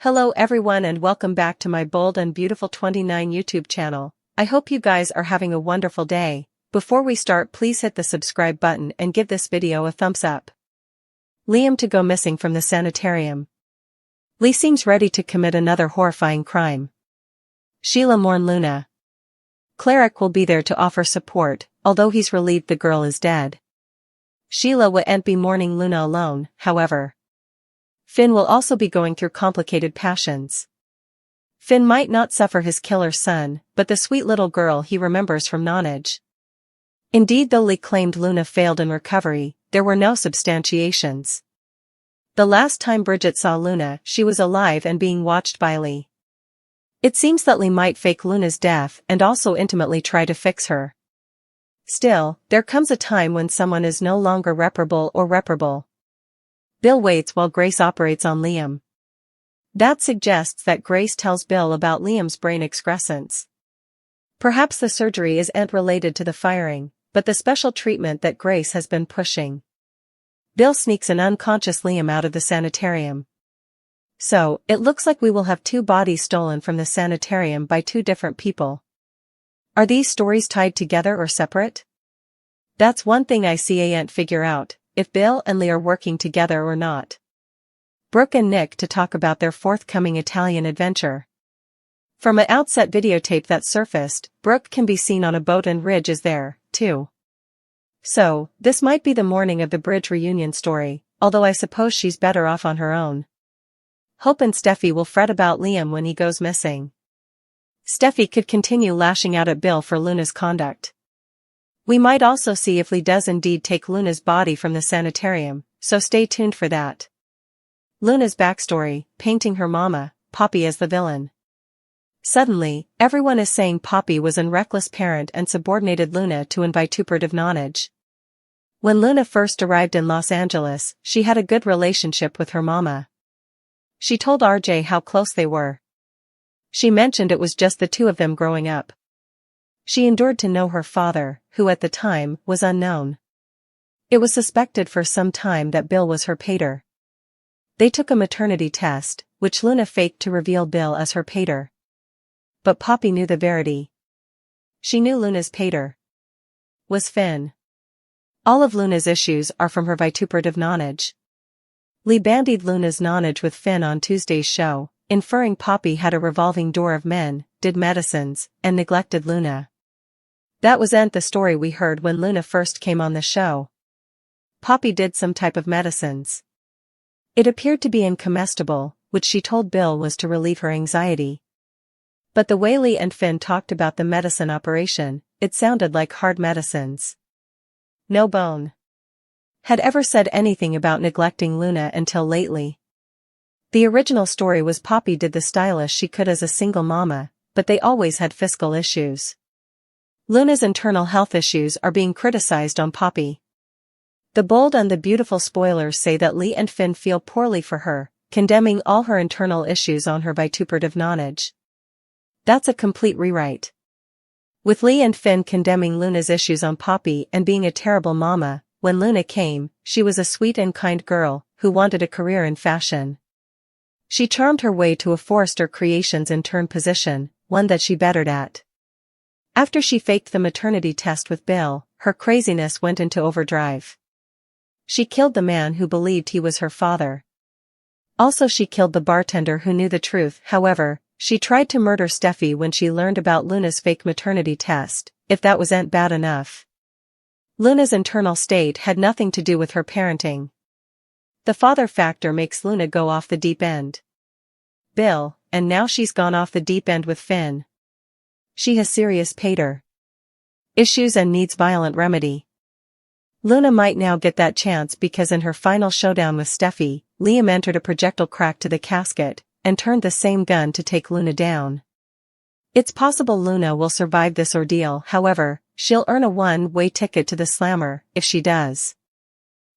Hello everyone and welcome back to my Bold and Beautiful 29 YouTube channel. I hope you guys are having a wonderful day. Before we start, please hit the subscribe button and give this video a thumbs up. Liam to go missing from the sanitarium. Lee seems ready to commit another horrifying crime. Sheila mourn Luna. Cleric will be there to offer support, although he's relieved the girl is dead. Sheila won't be mourning Luna alone, however. Finn will also be going through complicated passions. Finn might not suffer his killer son, but the sweet little girl he remembers from Nonage. Indeed, though Lee claimed Luna failed in recovery, there were no substantiations. The last time Bridget saw Luna, she was alive and being watched by Lee. It seems that Lee might fake Luna's death and also intimately try to fix her. Still, there comes a time when someone is no longer reparable. Bill waits while Grace operates on Liam. That suggests that Grace tells Bill about Liam's brain excrescence. Perhaps the surgery isn't related to the firing, but the special treatment that Grace has been pushing. Bill sneaks an unconscious Liam out of the sanitarium. So, it looks like we will have two bodies stolen from the sanitarium by two different people. Are these stories tied together or separate? That's one thing I can't figure out, if Bill and Lee are working together or not. Brooke and Nick to talk about their forthcoming Italian adventure. From an outset videotape that surfaced, Brooke can be seen on a boat and Ridge is there, too. So, this might be the morning of the bridge reunion story, although I suppose she's better off on her own. Hope and Steffi will fret about Liam when he goes missing. Steffi could continue lashing out at Bill for Luna's conduct. We might also see if Lee does indeed take Luna's body from the sanitarium, so stay tuned for that. Luna's backstory, painting her mama, Poppy as the villain. Suddenly, everyone is saying Poppy was an reckless parent and subordinated Luna to invituperative nonage. When Luna first arrived in Los Angeles, she had a good relationship with her mama. She told RJ how close they were. She mentioned it was just the two of them growing up. She endured to know her father, who at the time was unknown. It was suspected for some time that Bill was her pater. They took a maternity test, which Luna faked to reveal Bill as her pater. But Poppy knew the verity. She knew Luna's pater was Finn. All of Luna's issues are from her vituperative nonage. Lee bandied Luna's nonage with Finn on Tuesday's show, inferring Poppy had a revolving door of men, did medicines, and neglected Luna. That wasn't the story we heard when Luna first came on the show. Poppy did some type of medicines. It appeared to be incomestible, which she told Bill was to relieve her anxiety. But the way Lee and Finn talked about the medicine operation, it sounded like hard medicines. No bone had ever said anything about neglecting Luna until lately. The original story was Poppy did the stylish she could as a single mama, but they always had fiscal issues. Luna's internal health issues are being criticized on Poppy. The Bold and the Beautiful spoilers say that Lee and Finn feel poorly for her, condemning all her internal issues on her vituperative nonage. That's a complete rewrite. With Lee and Finn condemning Luna's issues on Poppy and being a terrible mama, when Luna came, she was a sweet and kind girl, who wanted a career in fashion. She charmed her way to a Forrester Creations intern position, one that she bettered at. After she faked the maternity test with Bill, her craziness went into overdrive. She killed the man who believed he was her father. Also, she killed the bartender who knew the truth. However, she tried to murder Steffi when she learned about Luna's fake maternity test, if that wasn't bad enough. Luna's internal state had nothing to do with her parenting. The father factor makes Luna go off the deep end. Bill, and now she's gone off the deep end with Finn. She has serious pater issues and needs violent remedy. Luna might now get that chance because in her final showdown with Steffi, Liam entered a projectile crack to the casket, and turned the same gun to take Luna down. It's possible Luna will survive this ordeal, however, she'll earn a one-way ticket to the slammer, if she does.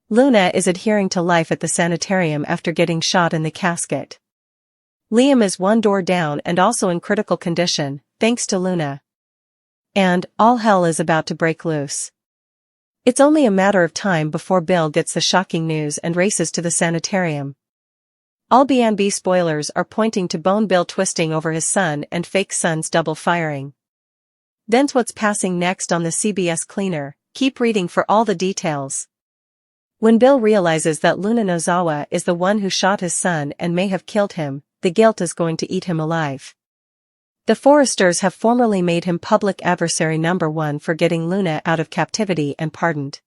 Luna is adhering to life at the sanitarium after getting shot in the casket. Liam is one door down and also in critical condition, thanks to Luna. And, all hell is about to break loose. It's only a matter of time before Bill gets the shocking news and races to the sanitarium. All B&B spoilers are pointing to Bone Bill twisting over his son and fake son's double firing. Then's what's passing next on the CBS Cleaner. Keep reading for all the details. When Bill realizes that Luna Nozawa is the one who shot his son and may have killed him, the guilt is going to eat him alive. The Forresters have formerly made him public adversary number 1 for getting Luna out of captivity and pardoned.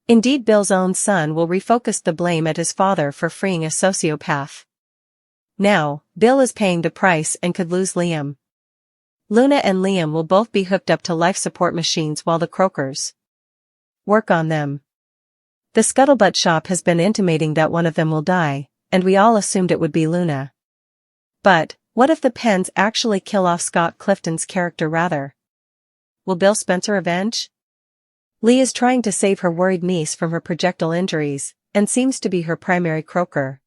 Indeed, Bill's own son will refocus the blame at his father for freeing a sociopath. Now, Bill is paying the price and could lose Liam. Luna and Liam will both be hooked up to life support machines while the Croakers work on them. The Scuttlebutt shop has been intimating that one of them will die, and we all assumed it would be Luna. But, what if the Penns actually kill off Scott Clifton's character rather? Will Bill Spencer avenge? Lee is trying to save her worried niece from her projectile injuries, and seems to be her primary croaker.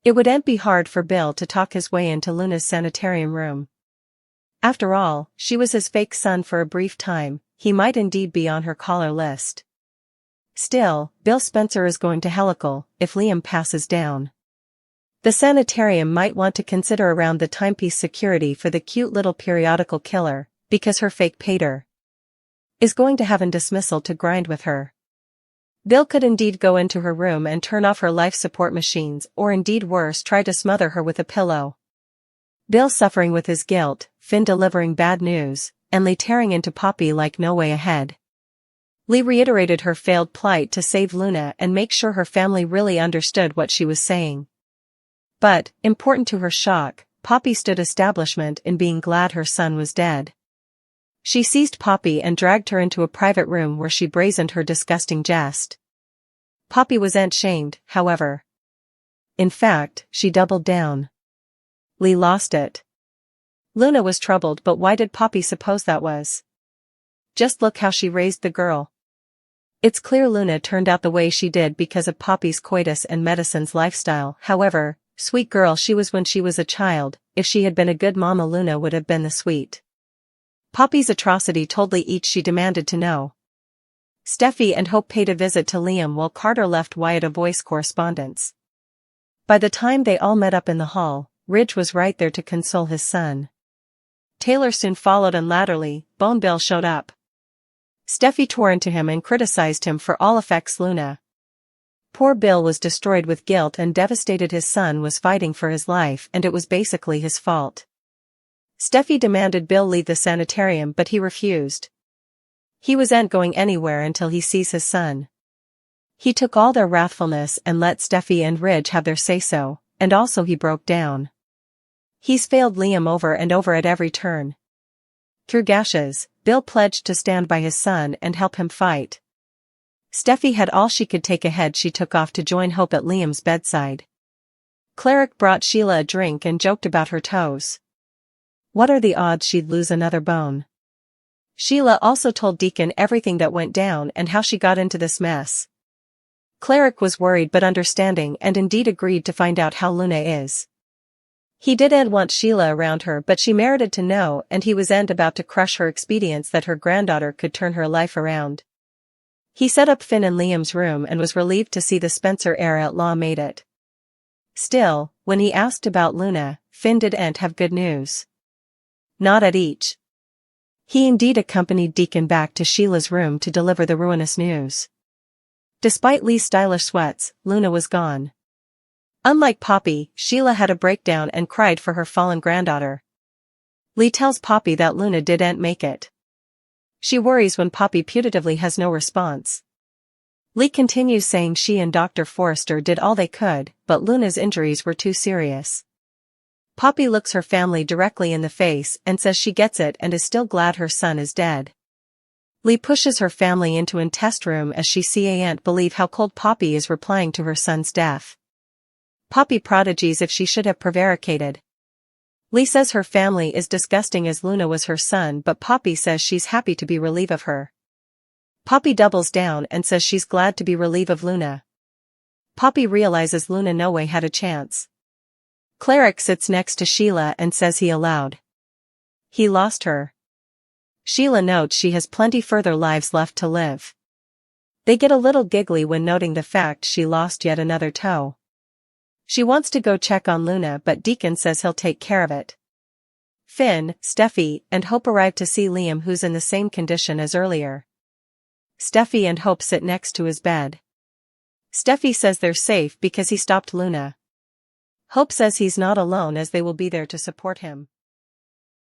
It wouldn't be hard for Bill to talk his way into Luna's sanitarium room. After all, she was his fake son for a brief time, he might indeed be on her caller list. Still, Bill Spencer is going to helical if Liam passes down. The sanitarium might want to consider around the timepiece security for the cute little periodical killer, because her fake pater is going to have a dismissal to grind with her. Bill could indeed go into her room and turn off her life support machines, or indeed worse, try to smother her with a pillow. Bill suffering with his guilt, Finn delivering bad news, and Lee tearing into Poppy like no way ahead. Lee reiterated her failed plight to save Luna and make sure her family really understood what she was saying. But, important to her shock, Poppy stood establishment in being glad her son was dead. She seized Poppy and dragged her into a private room where she brazened her disgusting jest. Poppy wasn't shamed, however. In fact, she doubled down. Lee lost it. Luna was troubled, but why did Poppy suppose that was? Just look how she raised the girl. It's clear Luna turned out the way she did because of Poppy's coitus and medicine's lifestyle. However, sweet girl she was when she was a child, if she had been a good mama Luna would have been the sweet. Poppy's atrocity told Lee each she demanded to know. Steffi and Hope paid a visit to Liam while Carter left Wyatt a voice correspondence. By the time they all met up in the hall, Ridge was right there to console his son. Taylor soon followed and latterly, Bone Bill showed up. Steffi tore into him and criticized him for all effects Luna. Poor Bill was destroyed with guilt and devastated. His son was fighting for his life and it was basically his fault. Steffi demanded Bill leave the sanitarium but he refused. He wasn't going anywhere until he sees his son. He took all their wrathfulness and let Steffi and Ridge have their say-so, and also he broke down. He's failed Liam over and over at every turn. Through gashes, Bill pledged to stand by his son and help him fight. Steffi had all she could take ahead. She took off to join Hope at Liam's bedside. Cleric brought Sheila a drink and joked about her toes. What are the odds she'd lose another bone? Sheila also told Deacon everything that went down and how she got into this mess. Cleric was worried but understanding and indeed agreed to find out how Luna is. He didn't want Sheila around her but she merited to know and he wasn't about to crush her expedience that her granddaughter could turn her life around. He set up Finn in Liam's room and was relieved to see the Spencer heir at law made it. Still, when he asked about Luna, Finn didn't have good news. Not at each. He indeed accompanied Deacon back to Sheila's room to deliver the ruinous news. Despite Lee's stylish sweats, Luna was gone. Unlike Poppy, Sheila had a breakdown and cried for her fallen granddaughter. Lee tells Poppy that Luna didn't make it. She worries when Poppy putatively has no response. Lee continues saying she and Dr. Forrester did all they could, but Luna's injuries were too serious. Poppy looks her family directly in the face and says she gets it and is still glad her son is dead. Lee pushes her family into an test room as she can't believe how cold Poppy is replying to her son's death. Poppy prodigies if she should have prevaricated. Lee says her family is disgusting as Luna was her son but Poppy says she's happy to be relieved of her. Poppy doubles down and says she's glad to be relieved of Luna. Poppy realizes Luna no way had a chance. Cleric sits next to Sheila and says he allowed. He lost her. Sheila notes she has plenty further lives left to live. They get a little giggly when noting the fact she lost yet another toe. She wants to go check on Luna, but Deacon says he'll take care of it. Finn, Steffi, and Hope arrive to see Liam, who's in the same condition as earlier. Steffi and Hope sit next to his bed. Steffi says they're safe because he stopped Luna. Hope says he's not alone as they will be there to support him.